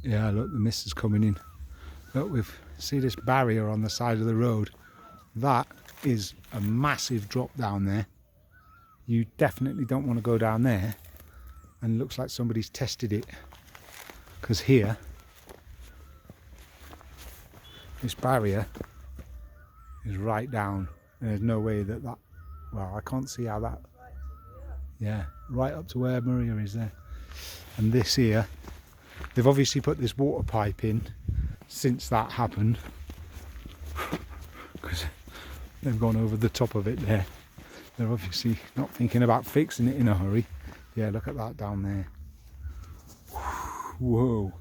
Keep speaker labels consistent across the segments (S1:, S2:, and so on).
S1: Yeah, look, the mist is coming in. Look, see this barrier on the side of the road? That is a massive drop down there. You definitely don't want to go down there. And it looks like somebody's tested it. Because here, this barrier is right down. And there's no way that, well, I can't see how that, yeah, right up to where Maria is there. And this here, they've obviously put this water pipe in since that happened. Because they've gone over the top of it there. They're obviously not thinking about fixing it in a hurry. Yeah, look at that down there. Whoa.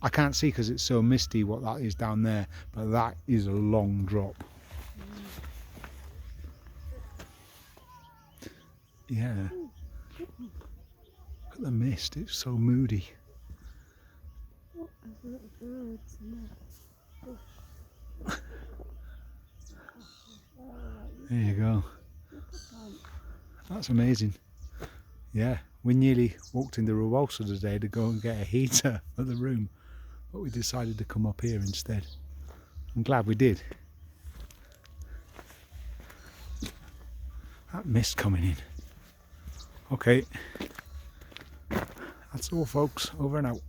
S1: I can't see because it's so misty what that is down there, but that is a long drop. Yeah. Look at the mist, it's so moody. There you go. That's amazing. Yeah, we nearly walked into Rewalsa today to go and get a heater for the room, but we decided to come up here instead. I'm glad we did. That mist coming in. Okay, that's all folks, over and out.